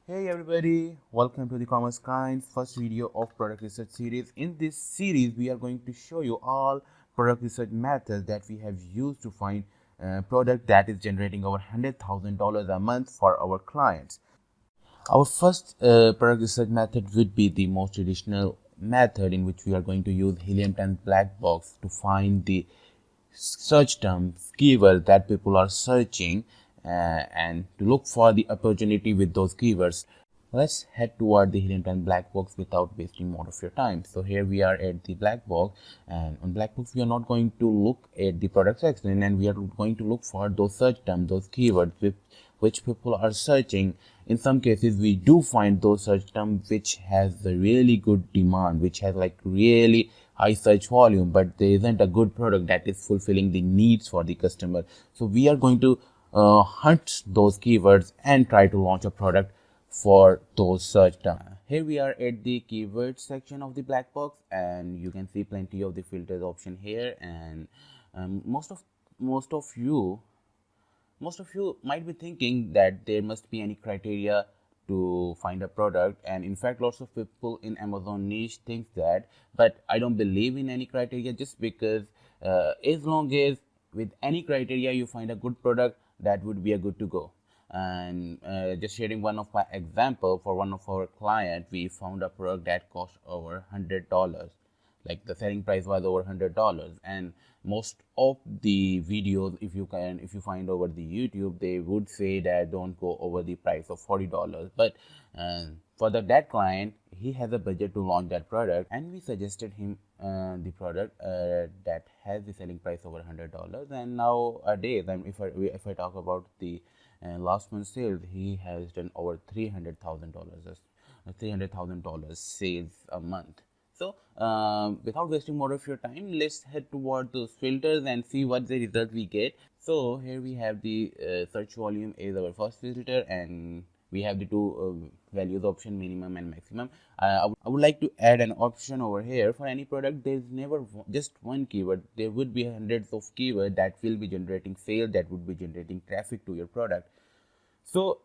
Hey everybody, welcome to the CommerceKind's first video of product research series. In this series, we are going to show you all product research methods that we have used to find a product that is generating over $100,000 a month for our clients. Our first product research method would be the most traditional method, in which we are going to use Helium 10 black box to find the search terms, keywords that people are searching, and to look for the opportunity with those keywords. Let's head toward the Helium 10 black box without wasting more of your time. So here we are at the black box, and on black box we are not going to look at the product section, and we are going to look for those search terms, those keywords which people are searching. In some cases we do find those search terms which has a really good demand, which has like really high search volume, but there isn't a good product that is fulfilling the needs for the customer. So we are going to hunt those keywords and try to launch a product for those search terms. Here we are at the keyword section of the black box, and you can see plenty of the filters option here. And most of you might be thinking that there must be any criteria to find a product, and in fact lots of people in Amazon niche think that, but I don't believe in any criteria, just because as long as with any criteria you find a good product, that would be a good to go. And just sharing one of my example, for one of our client, we found a product that cost over $100. Like the selling price was over $100, and most of the videos, if you find over the YouTube, they would say that don't go over the price of $40. But for that client, he has a budget to launch that product, and we suggested him the product that has the selling price over $100. And nowadays, if I talk about the last month's sales, he has done over $300,000 sales a month. So without wasting more of your time, let's head toward those filters and see what the result we get. So here we have the search volume is our first filter, and we have the two values option, minimum and maximum. I would like to add an option over here. For any product, there is never just one keyword. There would be hundreds of keywords that will be generating sales, that would be generating traffic to your product. So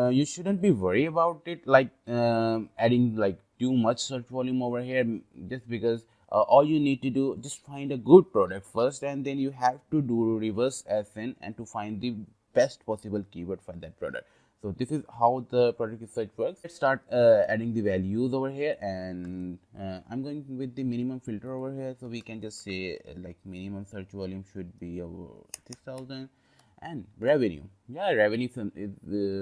you shouldn't be worried about it, like adding like too much search volume over here, just because all you need to do, just find a good product first, and then you have to do reverse SN and to find the best possible keyword for that product. So this is how the product research works. Let's start adding the values over here, and I'm going with the minimum filter over here. So we can just say like minimum search volume should be over 6,000. And revenue, yeah, revenue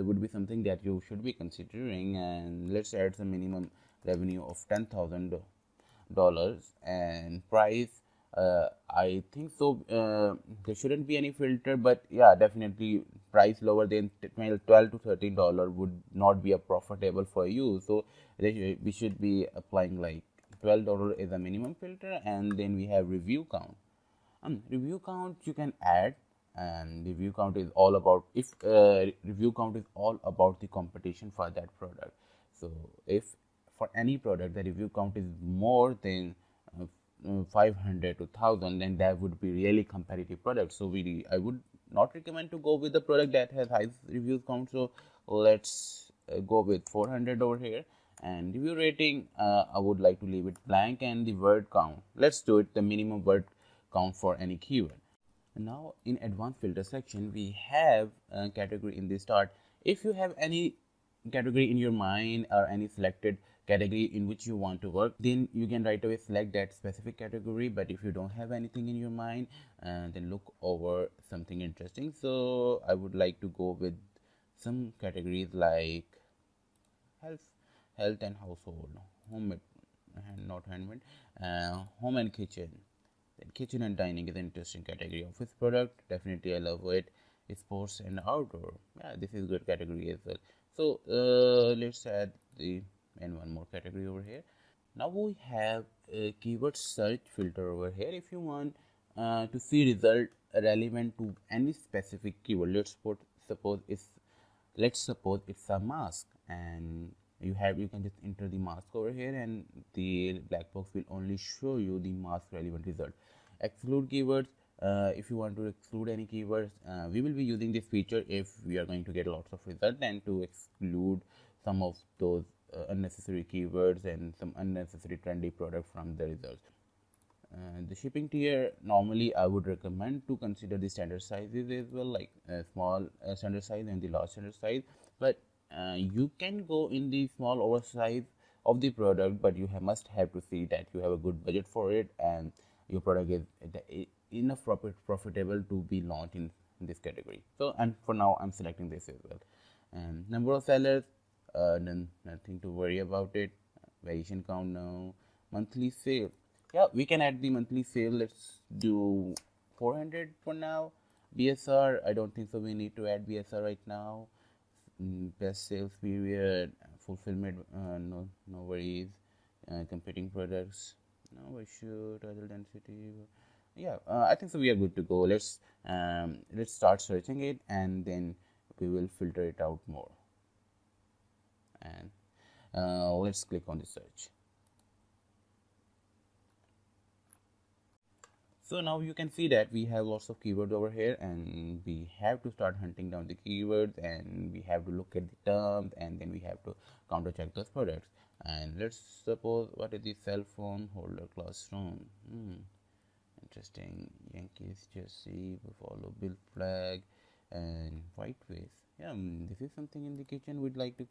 would be something that you should be considering, and let's add some minimum revenue of $10,000. And price, I think so there shouldn't be any filter, but yeah, definitely price lower than $12 to $13 would not be a profitable for you. So we should be applying like $12 as a minimum filter. And then we have review count. Review count you can add, and the review count is all about, if review count is all about the competition for that product. So if for any product the review count is more than 500 to 1000, then that would be really competitive product. So I would not recommend to go with the product that has high review count. So let's go with 400 over here. And review rating, I would like to leave it blank. And the word count, let's do it the minimum word count for any keyword. Now in advanced filter section, we have a category in the start. If you have any category in your mind or any selected category in which you want to work, then you can right away select that specific category. But if you don't have anything in your mind, then look over something interesting. So I would like to go with some categories like health and household, home, not handmade, home and kitchen. Then kitchen and dining is an interesting category. Office product, definitely I love it. Sports and outdoor, yeah, this is good category as well. So let's add the one more category over here. Now we have a keyword search filter over here. If you want to see result relevant to any specific keyword, let's suppose it's a mask, and you can just enter the mask over here, and the black box will only show you the mask relevant result. Exclude keywords, if you want to exclude any keywords, we will be using this feature if we are going to get lots of results. And to exclude some of those unnecessary keywords and some unnecessary trendy products from the results. The shipping tier, normally I would recommend to consider the standard sizes as well, like small standard size and the large standard size. But you can go in the small oversize of the product, but you must have to see that you have a good budget for it and your product is enough profitable to be launched in this category. So, and for now I'm selecting this as well. And number of sellers, nothing to worry about it. Variation count now. Monthly sale, yeah, we can add the monthly sale. Let's do 400 for now. BSR, I don't think so we need to add BSR right now. Best sales period, fulfillment, no worries. Competing products, no issue. Total density, yeah, I think so we are good to go. Let's start searching it and then we will filter it out more. And let's click on the search. So now you can see that we have lots of keywords over here and we have to start hunting down the keywords and we have to look at the terms and then we have to counter check those products. And let's suppose, what is the cell phone holder classroom? Interesting. Yankees jersey, Buffalo Bill flag and white vase. Yeah, this is something in the kitchen. We'd like to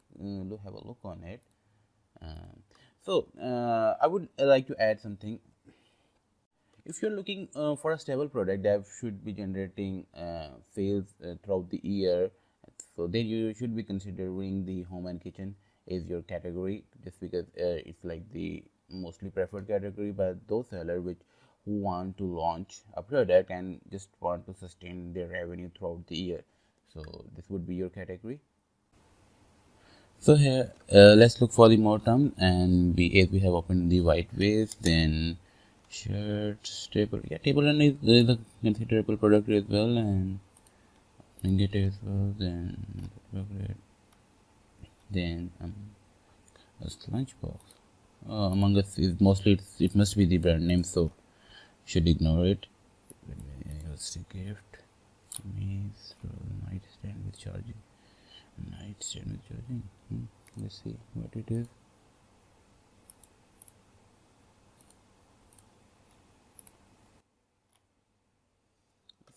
have a look on it. I would like to add something. If you're looking for a stable product that should be generating sales throughout the year, so then you should be considering the home and kitchen as your category, just because it's like the mostly preferred category by those sellers who want to launch a product and just want to sustain their revenue throughout the year. So this would be your category. So here, let's look for the more term, and we have opened the white vase, then shirts, table. Yeah, table run is a considerable product as well, and ringgit as well. Then a lunchbox. Among Us is mostly it must be the brand name, so should ignore it. Use a gift. Maze, nightstand with charging. Nightstand with charging. Let's see what it is.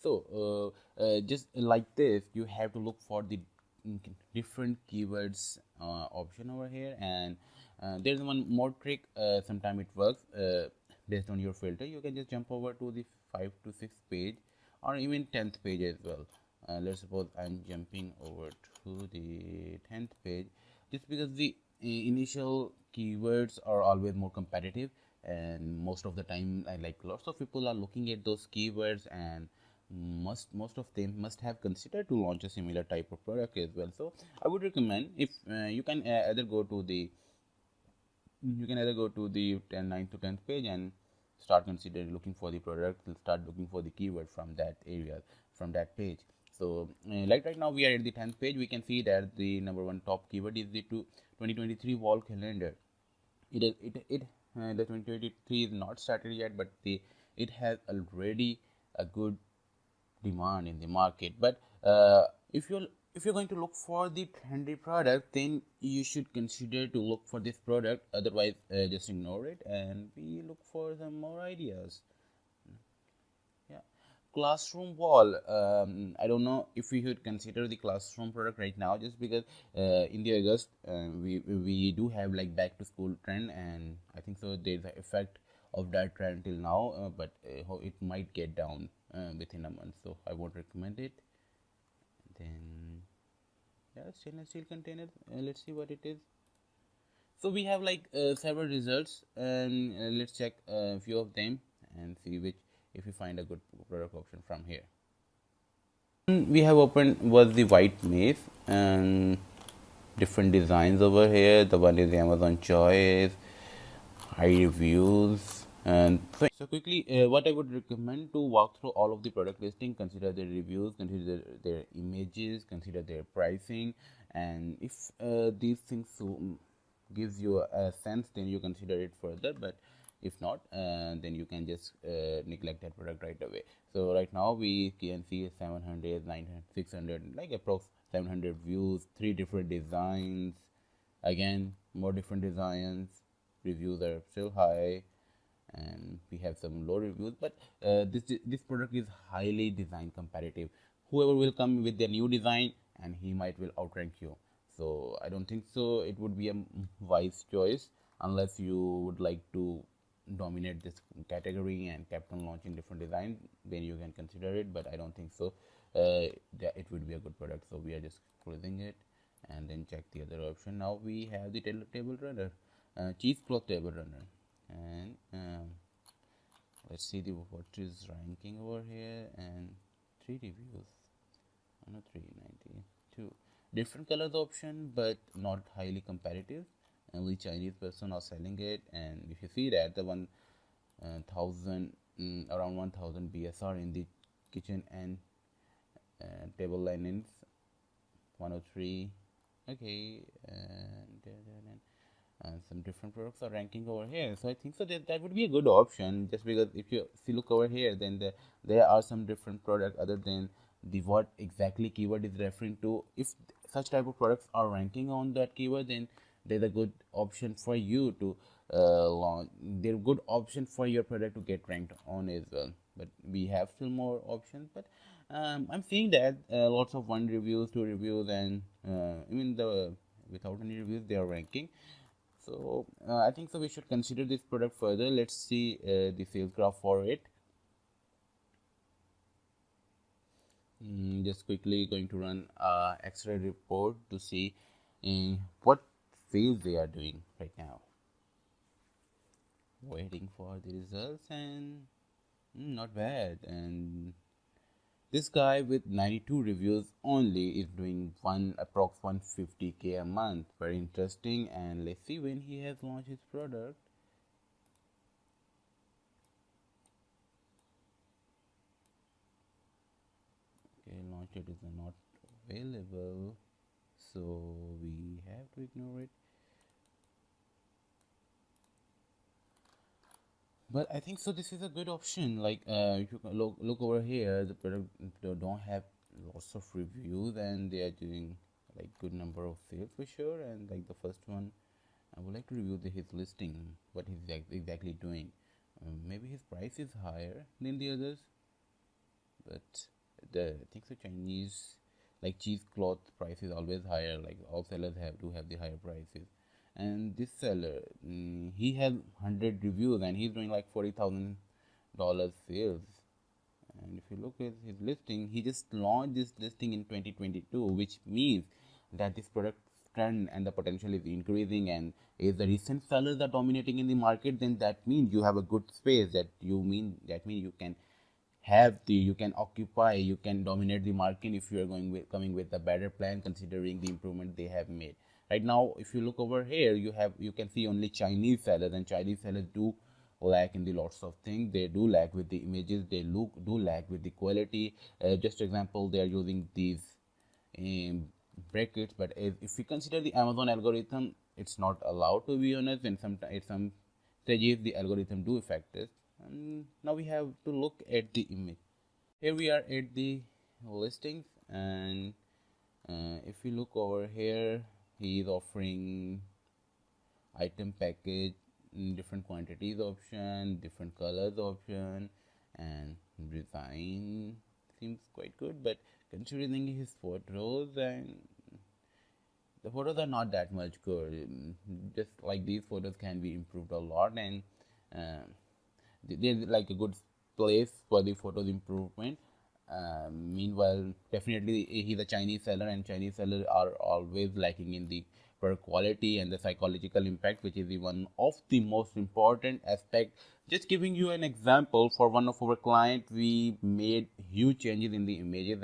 So just like this, you have to look for the different keywords option over here, and there's one more trick. Sometimes it works based on your filter. You can just jump over to the 5 to 6 page or even 10th page as well. Let's suppose I'm jumping over to the 10th page, just because the initial keywords are always more competitive, and most of the time lots of people are looking at those keywords, and most of them must have considered to launch a similar type of product as well. So I would recommend, if you can either go to the 9th to 10th page and start considering looking for the product and start looking for the keyword from that area, from that page. So like right now we are at the 10th page. We can see that the number one top keyword is the 2023 wall calendar. The 2023 is not started yet, but it has already a good demand in the market. But if you're going to look for the trendy product, then you should consider to look for this product. Otherwise, just ignore it and we look for some more ideas. Yeah, classroom wall. I don't know if we should consider the classroom product right now, just because in the August we do have like back to school trend, and I think so there's an effect of that trend till now, but it might get down within a month, so I won't recommend it. Then yeah, stainless steel container. Let's see what it is. So we have several results, and let's check a few of them and see which, if we find a good product option from here. We have opened was the white maze, and different designs over here. The one is Amazon choice, high reviews, and so quickly what I would recommend, to walk through all of the product listing, consider their reviews, consider their images, consider their pricing, and if these things gives you a sense, then you consider it further. But if not, then you can just neglect that product right away. So right now we can see 700, 900, 600, like approx 700 views, 3 different designs, Again, more different designs. Reviews are still high, and we have some low reviews. But this product is highly design competitive. Whoever will come with their new design, and he might will outrank you. So I don't think so. It would be a wise choice unless you would like to dominate this category and kept on launching different designs. Then you can consider it. But I don't think so. That it would be a good product. So we are just closing it and then check the other option. Now we have the table runner, cheesecloth table runner, and let's see the what is ranking over here, and 3 reviews. Oh, no, 392 different colors option, but not highly competitive. Only Chinese person are selling it, and if you see that the 1000 around 1000 BSR in the kitchen and table linens 103. Okay, and some different products are ranking over here, so I think so that would be a good option, just because if you look over here, then there are some different products other than the what exactly keyword is referring to. If such type of products are ranking on that keyword, then there's a good option for you to launch. They're good option for your product to get ranked on as well. But we have still more options. But I'm seeing that lots of 1 reviews, 2 reviews, and even the without any reviews they are ranking. So I think so we should consider this product further. Let's see the sales graph for it. Just quickly going to run a X-ray report to see what sales they are doing right now. Waiting for the results, and not bad. And this guy with 92 reviews only is doing approx 150K a month. Very interesting. And let's see when he has launched his product. Okay, launch date is not available, so we have to ignore it. But I think so this is a good option. Like if you look over here, the product don't have lots of reviews, and they are doing like good number of sales for sure. And like the first one, I would like to review his listing, what he's exactly doing. Maybe his price is higher than the others, but I think so Chinese like cheesecloth price is always higher. Like all sellers have the higher prices. And this seller, he has 100 reviews, and he's doing like $40,000 sales. And if you look at his listing, he just launched this listing in 2022, which means that this product trend and the potential is increasing. And if the recent sellers are dominating in the market, then that means you have a good space. That means you can you can occupy, you can dominate the market if you are coming with a better plan, considering the improvement they have made. Right now, if you look over here, you can see only Chinese sellers, and Chinese sellers do lack in the lots of things. They do lack with the images, they do lack with the quality. Just example, they are using these um, brackets, but if we consider the Amazon algorithm, it's not allowed, to be honest. And sometimes some stages the algorithm do affect it. And now we have to look at the image. Here we are at the listings, and if we look over here, he is offering item package, different quantities option, different colors option, and design seems quite good. But considering his photos, and the photos are not that much good. Just like these photos can be improved a lot, and uh, there's like a good place for the photos improvement. Meanwhile, definitely he's a Chinese seller, and Chinese sellers are always lacking in the product quality and the psychological impact, which is the one of the most important aspect. Just giving you an example, for one of our clients, we made huge changes in the images,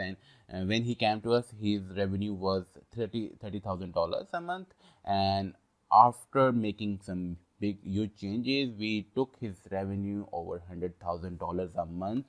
and when he came to us, his revenue was $30,000 a month. And after making some big huge changes, we took his revenue over $100,000 a month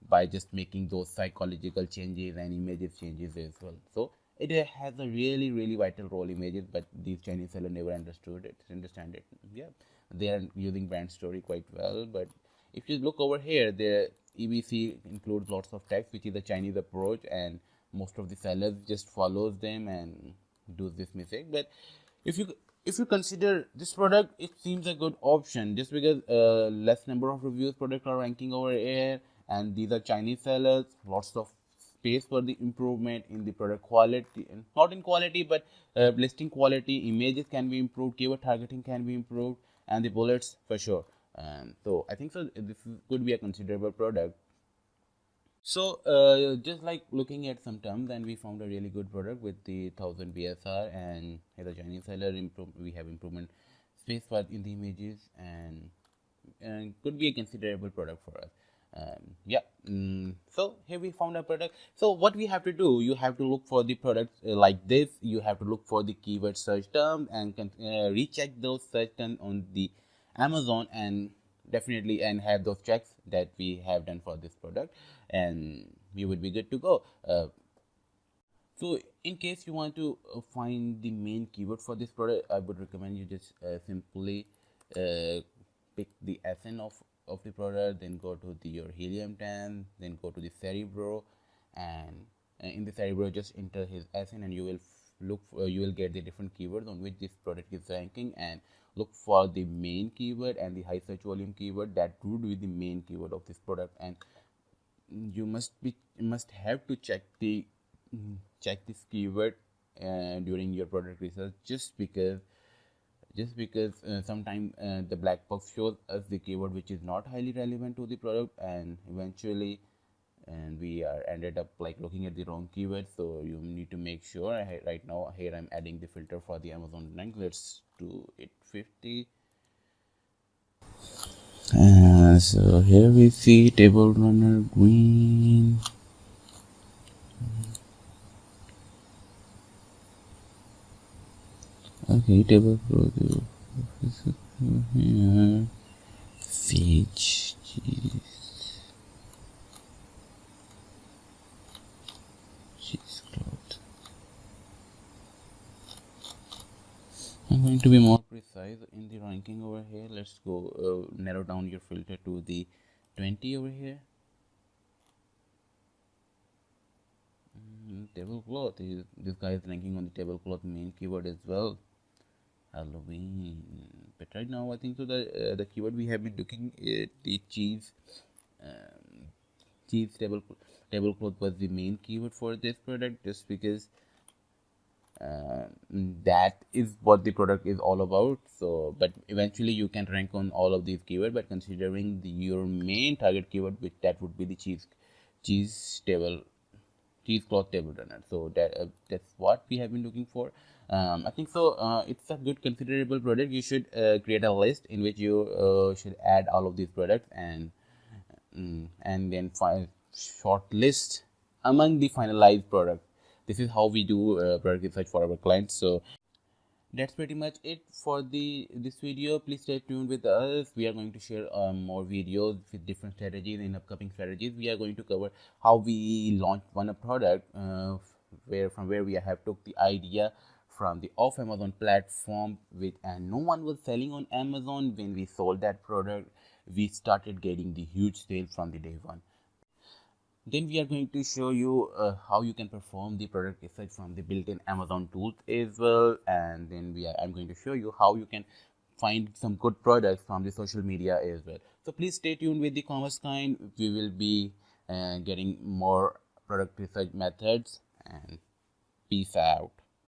by just making those psychological changes and images changes as well. So it has a really vital role, images, but these Chinese sellers never understand it. Yeah, they are using brand story quite well, but if you look over here, the EBC includes lots of text, which is the Chinese approach, and most of the sellers just follows them and do this mistake. But if you if you consider this product, it seems a good option just because less number of reviews product are ranking over here, and these are Chinese sellers, lots of space for the improvement in the product quality, not in quality but listing quality, images can be improved, keyword targeting can be improved, and the bullets for sure. So I think so this could be a considerable product. So, just like looking at some terms, and we found a really good product with the 1000 BSR, and as a Chinese seller, we have improvement space for in the images, and could be a considerable product for us. Yeah. So here we found a product. So what we have to do, you have to look for the products like this. You have to look for the keyword search term and recheck those search terms on the Amazon, and definitely and have those checks that we have done for this product, and we would be good to go. So in case you want to find the main keyword for this product, I would recommend you just simply pick the SN of the product, then go to your Helium 10, then go to the Cerebro, and in the Cerebro just enter his SN, and you will you will get the different keywords on which this product is ranking, and look for the main keyword and the high search volume keyword that would be the main keyword of this product. And you must have to check this keyword during your product research, just because sometimes the black box shows us the keyword which is not highly relevant to the product, and eventually we are ended up like looking at the wrong keyword. So you need to make sure. Right now here I'm adding the filter for the Amazon rank. Let's do it 50. So here we see table runner green. Okay, table here. Sage cheesecloth. I'm going to be more precise in the ranking over here. Let's go narrow down your filter to the 20 over here. Tablecloth. This guy is ranking on the tablecloth main keyword as well. Halloween. But right now I think so the keyword we have been looking at the cheese tablecloth was the main keyword for this product, just because that is what the product is all about. So but eventually you can rank on all of these keywords, but considering your main target keyword, which that would be the cheesecloth table runner. So that's what we have been looking for. I think so it's a good considerable product. You should create a list in which you should add all of these products, and then short list among the finalized product. This is how we do product research for our clients. So that's pretty much it for this video. Please stay tuned with us. We are going to share more videos with different strategies. In upcoming strategies, we are going to cover how we launch one product, where we have took the idea from the off Amazon platform, and no one was selling on Amazon. When we sold that product, we started getting the huge sales from the day one. Then we are going to show you how you can perform the product research from the built-in Amazon tools as well, and then I'm going to show you how you can find some good products from the social media as well. So please stay tuned with the CommerceKind. We will be getting more product research methods, and peace out.